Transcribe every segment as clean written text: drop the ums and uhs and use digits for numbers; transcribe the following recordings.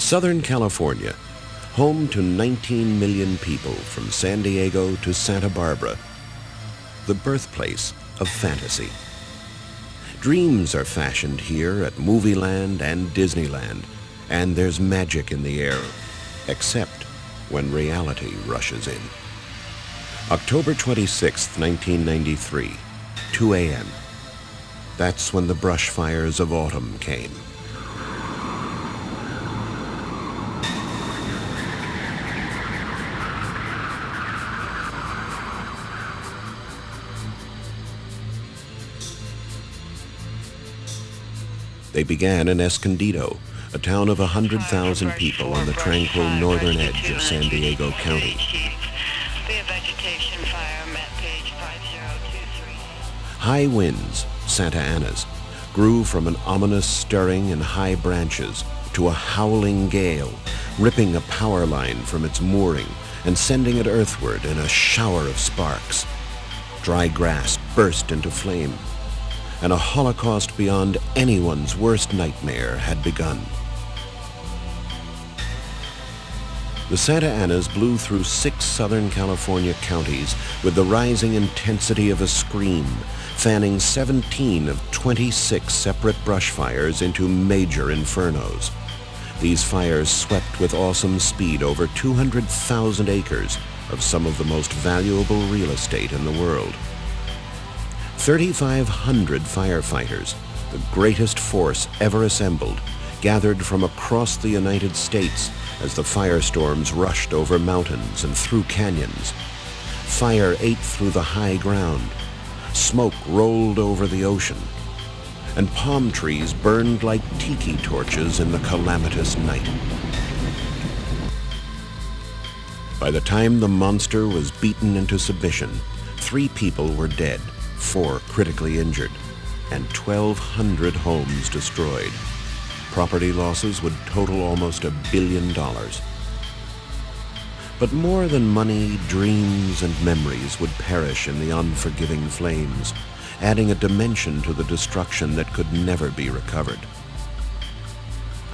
Southern California, home to 19 million people from San Diego to Santa Barbara, the birthplace of fantasy. Dreams are fashioned here at Movieland and Disneyland, and there's magic in the air, except when reality rushes in. October 26, 1993, 2 a.m. That's when the brush fires of autumn came. They began in Escondido, a town of 100,000 people on the tranquil northern edge of San Diego County. High winds, Santa Anas, grew from an ominous stirring in high branches to a howling gale, ripping a power line from its mooring and sending it earthward in a shower of sparks. Dry grass burst into flame, and a holocaust beyond anyone's worst nightmare had begun. The Santa Anas blew through 6 Southern California counties with the rising intensity of a scream, fanning 17 of 26 separate brush fires into major infernos. These fires swept with awesome speed over 200,000 acres of some of the most valuable real estate in the world. 3,500 firefighters, the greatest force ever assembled, gathered from across the United States as the firestorms rushed over mountains and through canyons. Fire ate through the high ground. Smoke rolled over the ocean, and palm trees burned like tiki torches in the calamitous night. By the time the monster was beaten into submission, 3 people were dead, 4 critically injured, and 1,200 homes destroyed. Property losses would total almost $1 billion. But more than money, dreams, and memories would perish in the unforgiving flames, adding a dimension to the destruction that could never be recovered.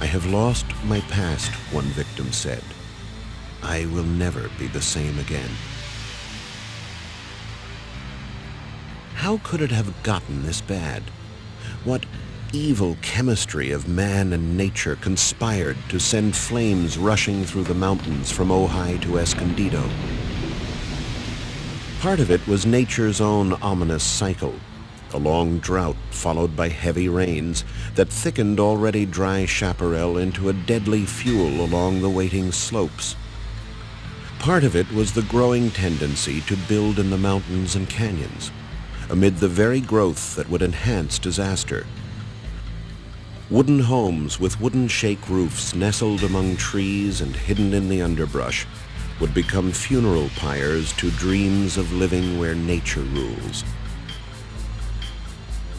"I have lost my past," one victim said. "I will never be the same again." How could it have gotten this bad? What evil chemistry of man and nature conspired to send flames rushing through the mountains from Ojai to Escondido? Part of it was nature's own ominous cycle, a long drought followed by heavy rains that thickened already dry chaparral into a deadly fuel along the waiting slopes. Part of it was the growing tendency to build in the mountains and canyons, amid the very growth that would enhance disaster. Wooden homes with wooden shake roofs nestled among trees and hidden in the underbrush would become funeral pyres to dreams of living where nature rules.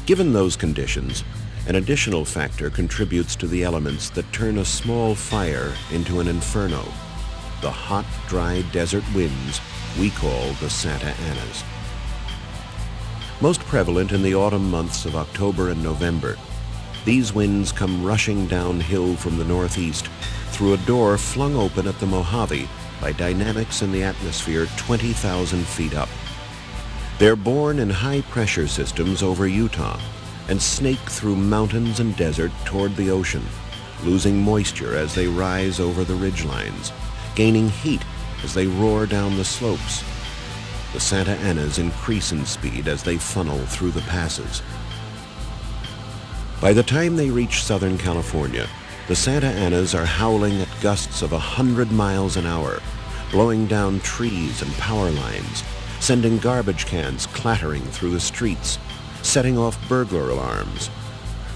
Given those conditions, an additional factor contributes to the elements that turn a small fire into an inferno: the hot, dry desert winds we call the Santa Anas. Most prevalent in the autumn months of October and November, these winds come rushing downhill from the northeast through a door flung open at the Mojave by dynamics in the atmosphere 20,000 feet up. They're born in high-pressure systems over Utah and snake through mountains and desert toward the ocean, losing moisture as they rise over the ridgelines, gaining heat as they roar down the slopes. The Santa Anas increase in speed as they funnel through the passes. By the time they reach Southern California, the Santa Anas are howling at gusts of 100 miles an hour, blowing down trees and power lines, sending garbage cans clattering through the streets, setting off burglar alarms,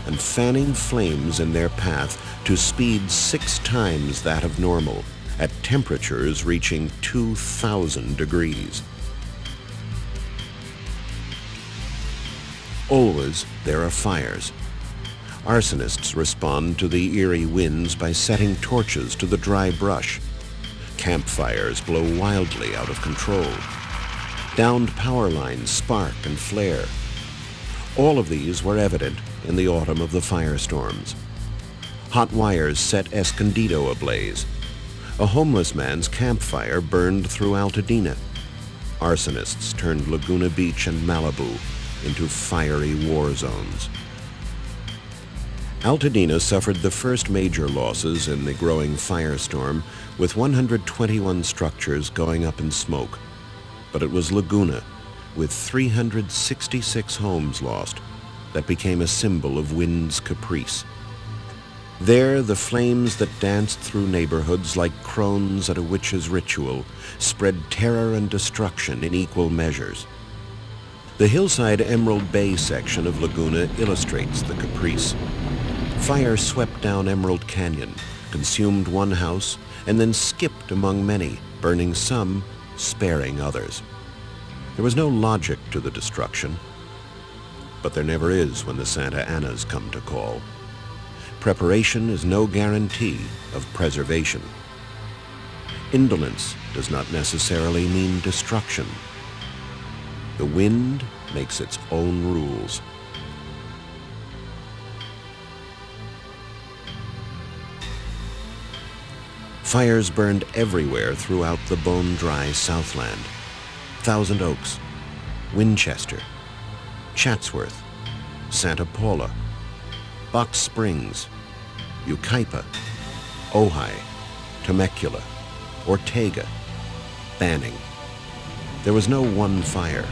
and fanning flames in their path to speeds 6 times that of normal, at temperatures reaching 2,000 degrees. Always there are fires. Arsonists respond to the eerie winds by setting torches to the dry brush. Campfires blow wildly out of control. Downed power lines spark and flare. All of these were evident in the autumn of the firestorms. Hot wires set Escondido ablaze. A homeless man's campfire burned through Altadena. Arsonists turned Laguna Beach and Malibu into fiery war zones. Altadena suffered the first major losses in the growing firestorm, with 121 structures going up in smoke. But it was Laguna, with 366 homes lost, that became a symbol of wind's caprice. There, the flames that danced through neighborhoods like crones at a witch's ritual spread terror and destruction in equal measures. The hillside Emerald Bay section of Laguna illustrates the caprice. Fire swept down Emerald Canyon, consumed one house, and then skipped among many, burning some, sparing others. There was no logic to the destruction, but there never is when the Santa Anas come to call. Preparation is no guarantee of preservation. Indolence does not necessarily mean destruction. The wind makes its own rules. Fires burned everywhere throughout the bone-dry Southland. Thousand Oaks, Winchester, Chatsworth, Santa Paula, Box Springs, Yucaipa, Ojai, Temecula, Ortega, Banning. There was no one fire.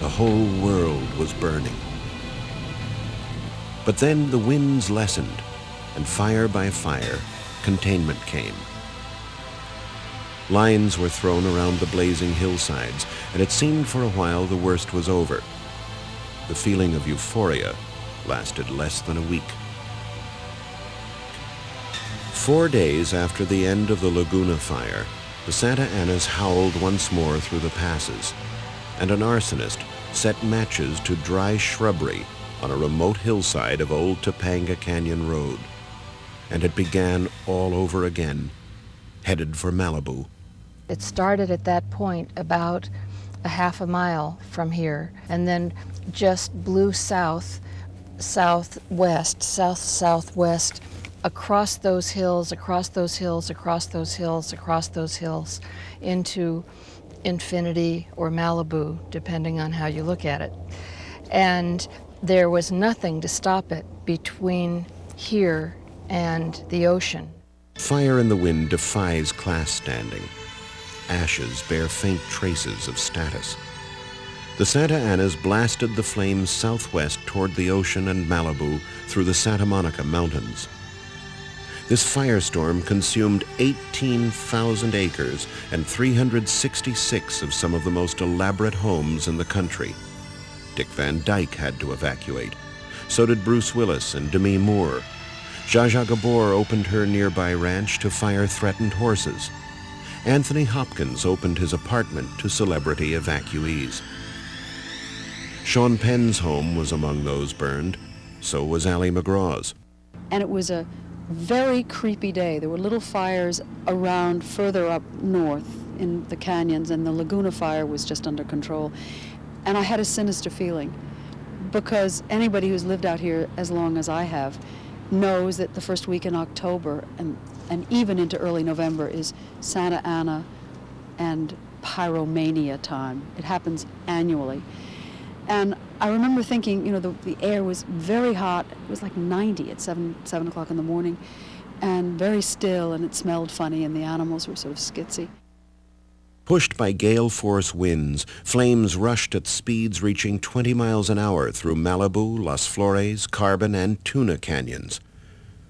The whole world was burning. But then the winds lessened, and fire by fire, containment came. Lines were thrown around the blazing hillsides, and it seemed for a while the worst was over. The feeling of euphoria lasted less than a week. 4 days after the end of the Laguna fire, the Santa Anas howled once more through the passes, and an arsonist set matches to dry shrubbery on a remote hillside of old Topanga Canyon Road. And it began all over again, headed for Malibu. It started at that point about a half a mile from here, and then just blew south, southwest, south-southwest, across those hills, across those hills, across those hills, across those hills, into infinity or Malibu, depending on how you look at it. And there was nothing to stop it between here and the ocean. Fire in the wind defies class standing. Ashes bear faint traces of status. The Santa Anas blasted the flames southwest toward the ocean and Malibu through the Santa Monica Mountains. This firestorm consumed 18,000 acres and 366 of some of the most elaborate homes in the country. Dick Van Dyke had to evacuate. So did Bruce Willis and Demi Moore. Zsa Zsa Gabor opened her nearby ranch to fire-threatened horses. Anthony Hopkins opened his apartment to celebrity evacuees. Sean Penn's home was among those burned. So was Ally McGraw's. And it was a very creepy day. There were little fires around further up north in the canyons, and the Laguna fire was just under control. And I had a sinister feeling, because anybody who's lived out here as long as I have knows that the first week in October and even into early November is Santa Ana and pyromania time. It happens annually. And I remember thinking, the air was very hot. It was like 90 at 7 o'clock in the morning, and very still, and it smelled funny, and the animals were sort of skitsy. Pushed by gale force winds, flames rushed at speeds reaching 20 miles an hour through Malibu, Las Flores, Carbon, and Tuna canyons.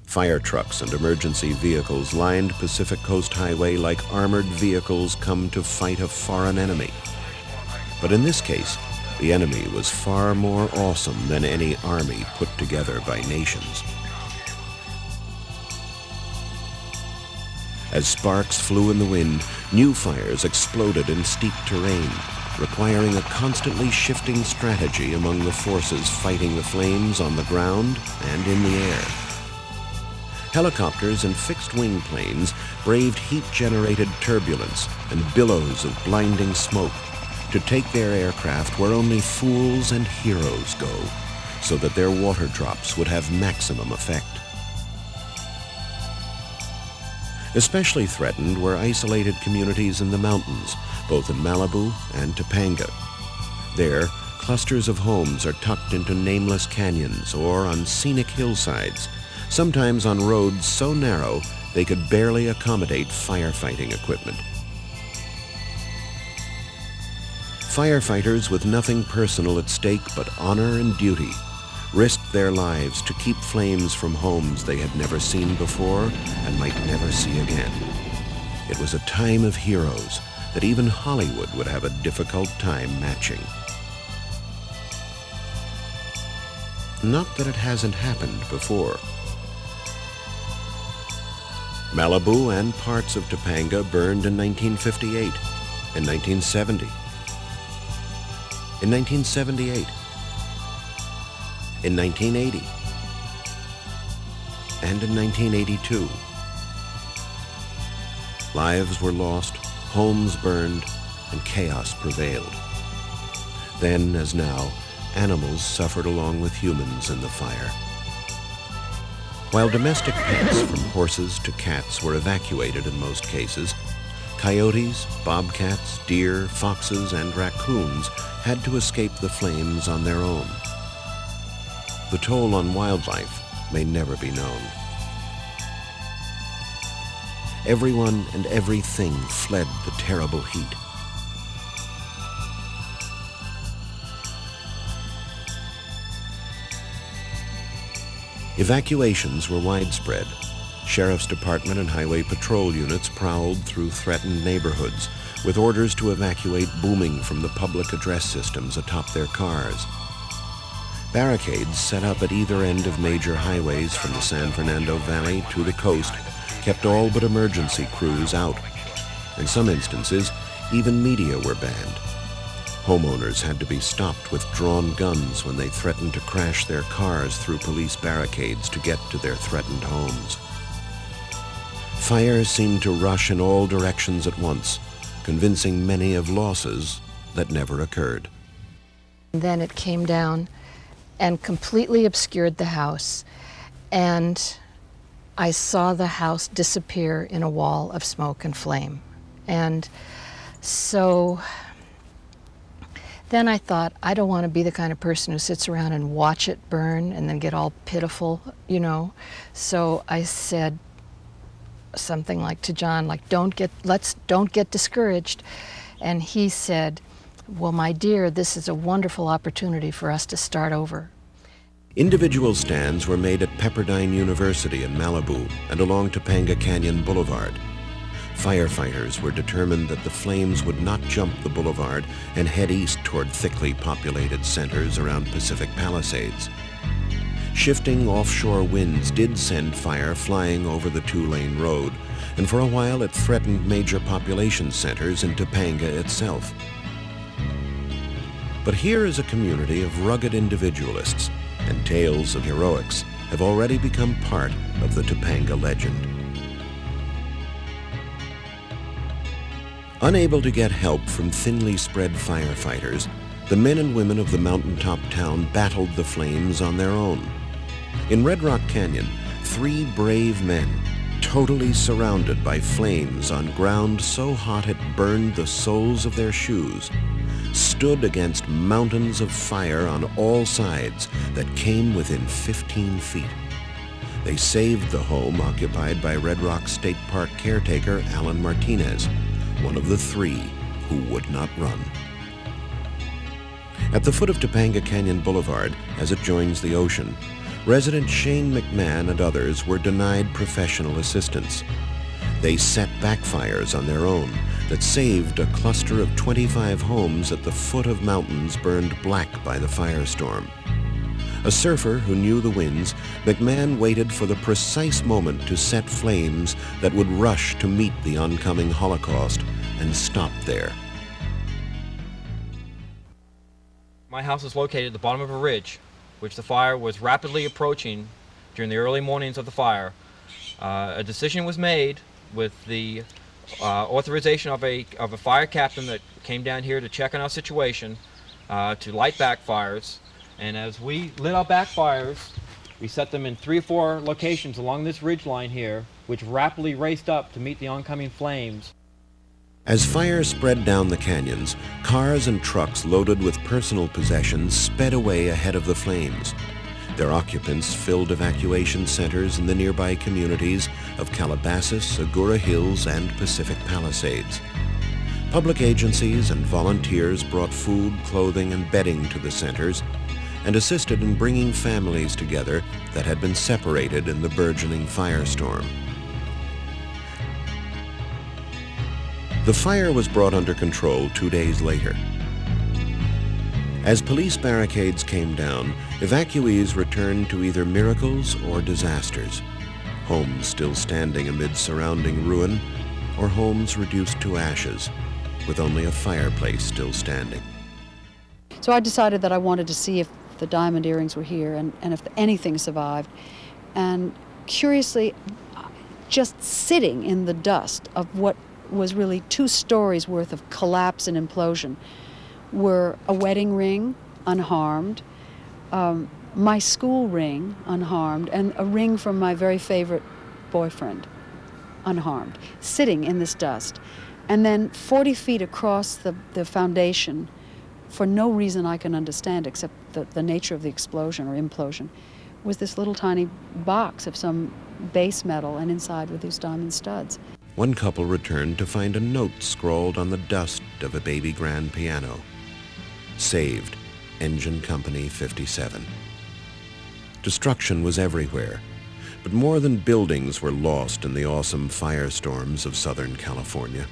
Fire trucks and emergency vehicles lined Pacific Coast Highway like armored vehicles come to fight a foreign enemy. But in this case, the enemy was far more awesome than any army put together by nations. As sparks flew in the wind, new fires exploded in steep terrain, requiring a constantly shifting strategy among the forces fighting the flames on the ground and in the air. Helicopters and fixed-wing planes braved heat-generated turbulence and billows of blinding smoke to take their aircraft where only fools and heroes go, so that their water drops would have maximum effect. Especially threatened were isolated communities in the mountains, both in Malibu and Topanga. There, clusters of homes are tucked into nameless canyons or on scenic hillsides, sometimes on roads so narrow they could barely accommodate firefighting equipment. Firefighters with nothing personal at stake but honor and duty risked their lives to keep flames from homes they had never seen before and might never see again. It was a time of heroes that even Hollywood would have a difficult time matching. Not that it hasn't happened before. Malibu and parts of Topanga burned in 1958, in 1970, in 1978, in 1980, and in 1982. Lives were lost, homes burned, and chaos prevailed. Then, as now, animals suffered along with humans in the fire. While domestic pets from horses to cats were evacuated in most cases, coyotes, bobcats, deer, foxes, and raccoons had to escape the flames on their own. The toll on wildlife may never be known. Everyone and everything fled the terrible heat. Evacuations were widespread. Sheriff's Department and highway patrol units prowled through threatened neighborhoods with orders to evacuate booming from the public address systems atop their cars. Barricades set up at either end of major highways from the San Fernando Valley to the coast kept all but emergency crews out. In some instances, even media were banned. Homeowners had to be stopped with drawn guns when they threatened to crash their cars through police barricades to get to their threatened homes. Fire seemed to rush in all directions at once, convincing many of losses that never occurred. Then it came down and completely obscured the house, and I saw the house disappear in a wall of smoke and flame. And so then I thought, I don't want to be the kind of person who sits around and watch it burn and then get all pitiful, you know. So I said something like to John, like, don't get discouraged. And he said, well, my dear, this is a wonderful opportunity for us to start over. Individual stands were made at Pepperdine University in Malibu and along Topanga Canyon Boulevard. Firefighters were determined that the flames would not jump the boulevard and head east toward thickly populated centers around Pacific Palisades. Shifting offshore winds did send fire flying over the two-lane road, and for a while it threatened major population centers in Topanga itself. But here is a community of rugged individualists, and tales of heroics have already become part of the Topanga legend. Unable to get help from thinly spread firefighters, the men and women of the mountaintop town battled the flames on their own. In Red Rock Canyon, 3 brave men, totally surrounded by flames on ground so hot it burned the soles of their shoes, stood against mountains of fire on all sides that came within 15 feet. They saved the home occupied by Red Rock State Park caretaker Alan Martinez, one of the 3 who would not run. At the foot of Topanga Canyon Boulevard, as it joins the ocean, resident Shane McMahon and others were denied professional assistance. They set backfires on their own that saved a cluster of 25 homes at the foot of mountains burned black by the firestorm. A surfer who knew the winds, McMahon waited for the precise moment to set flames that would rush to meet the oncoming Holocaust and stop there. My house is located at the bottom of a ridge, which the fire was rapidly approaching during the early mornings of the fire. A decision was made with the authorization of a fire captain that came down here to check on our situation, to light backfires. And as we lit our backfires, we set them in 3 or 4 locations along this ridge line here which rapidly raced up to meet the oncoming flames. As fire spread down the canyons, cars and trucks loaded with personal possessions sped away ahead of the flames. Their occupants filled evacuation centers in the nearby communities of Calabasas, Agoura Hills, and Pacific Palisades. Public agencies and volunteers brought food, clothing, and bedding to the centers and assisted in bringing families together that had been separated in the burgeoning firestorm. The fire was brought under control 2 days later. As police barricades came down, evacuees returned to either miracles or disasters. Homes still standing amid surrounding ruin, or homes reduced to ashes, with only a fireplace still standing. So I decided that I wanted to see if the diamond earrings were here and if anything survived. And curiously, just sitting in the dust of what was really 2 stories worth of collapse and implosion were a wedding ring, unharmed, my school ring, unharmed, and a ring from my very favorite boyfriend, unharmed, sitting in this dust. And then 40 feet across the foundation, for no reason I can understand except the nature of the explosion or implosion, was this little tiny box of some base metal, and inside were these diamond studs. One couple returned to find a note scrawled on the dust of a baby grand piano. Saved, Engine Company 57. Destruction was everywhere, but more than buildings were lost in the awesome firestorms of Southern California.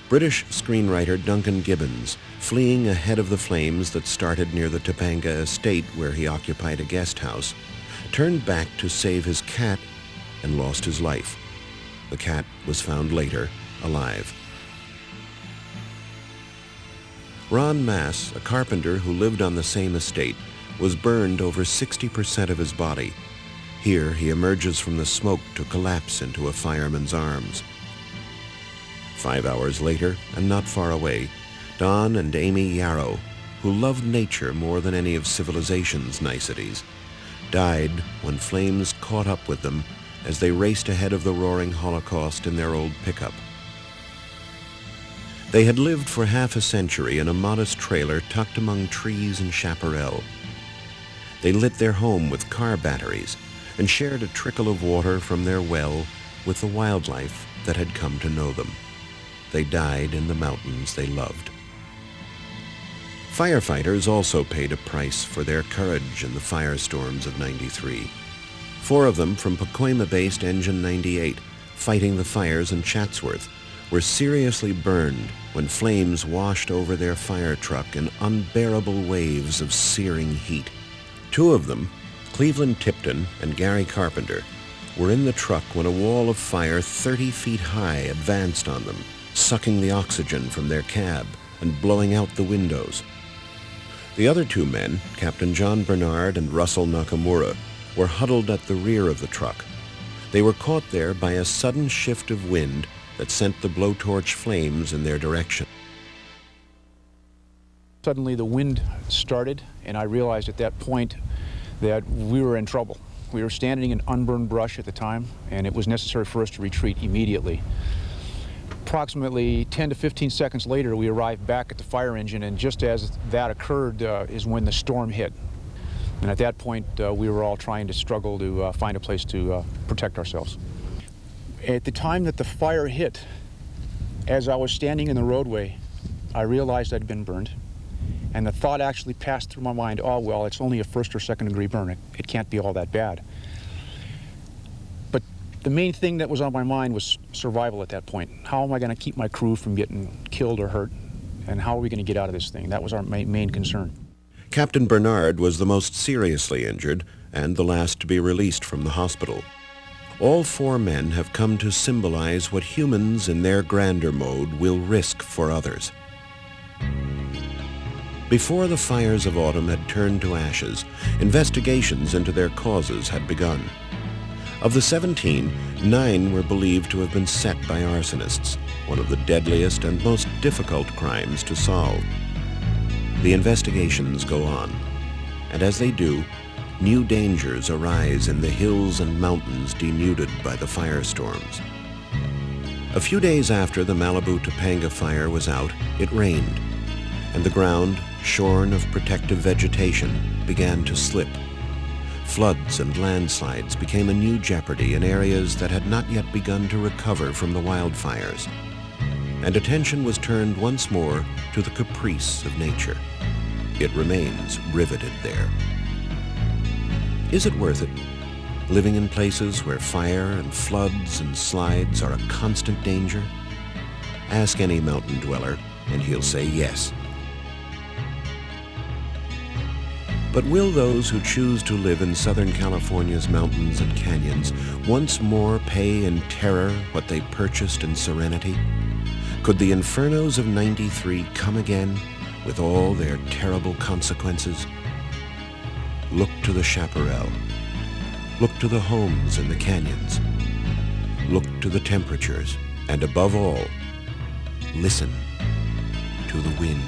British screenwriter Duncan Gibbons, fleeing ahead of the flames that started near the Topanga estate where he occupied a guest house, turned back to save his cat and lost his life. The cat was found later, alive. Ron Mass, a carpenter who lived on the same estate, was burned over 60% of his body. Here he emerges from the smoke to collapse into a fireman's arms. 5 hours later, and not far away, Don and Amy Yarrow, who loved nature more than any of civilization's niceties, died when flames caught up with them as they raced ahead of the roaring Holocaust in their old pickup. They had lived for half a century in a modest trailer tucked among trees and chaparral. They lit their home with car batteries and shared a trickle of water from their well with the wildlife that had come to know them. They died in the mountains they loved. Firefighters also paid a price for their courage in the firestorms of '93. 4 of them from Pacoima-based Engine 98, fighting the fires in Chatsworth, were seriously burned when flames washed over their fire truck in unbearable waves of searing heat. 2 of them, Cleveland Tipton and Gary Carpenter, were in the truck when a wall of fire 30 feet high advanced on them, sucking the oxygen from their cab and blowing out the windows. The other 2 men, Captain John Bernard and Russell Nakamura, were huddled at the rear of the truck. They were caught there by a sudden shift of wind that sent the blowtorch flames in their direction. Suddenly the wind started, and I realized at that point that we were in trouble. We were standing in unburned brush at the time, and it was necessary for us to retreat immediately. Approximately 10 to 15 seconds later, we arrived back at the fire engine, and just as that occurred is when the storm hit. And at that point, we were all trying to struggle to find a place to protect ourselves. At the time that the fire hit, as I was standing in the roadway, I realized I'd been burned. And the thought actually passed through my mind, oh, well, it's only a 1st or 2nd degree burn. It can't be all that bad. But the main thing that was on my mind was survival at that point. How am I going to keep my crew from getting killed or hurt? And how are we going to get out of this thing? That was our main concern. Captain Bernard was the most seriously injured and the last to be released from the hospital. All 4 men have come to symbolize what humans in their grander mode will risk for others. Before the fires of autumn had turned to ashes, investigations into their causes had begun. Of the 17, 9 were believed to have been set by arsonists, one of the deadliest and most difficult crimes to solve. The investigations go on, and as they do, new dangers arise in the hills and mountains denuded by the firestorms. A few days after the Malibu Topanga fire was out, it rained, and the ground, shorn of protective vegetation, began to slip. Floods and landslides became a new jeopardy in areas that had not yet begun to recover from the wildfires, and attention was turned once more to the caprice of nature. It remains riveted there. Is it worth it, living in places where fire and floods and slides are a constant danger? Ask any mountain dweller, and he'll say yes. But will those who choose to live in Southern California's mountains and canyons once more pay in terror what they purchased in serenity? Could the infernos of '93 come again with all their terrible consequences? Look to the chaparral. Look to the homes in the canyons. Look to the temperatures, and above all, listen to the wind.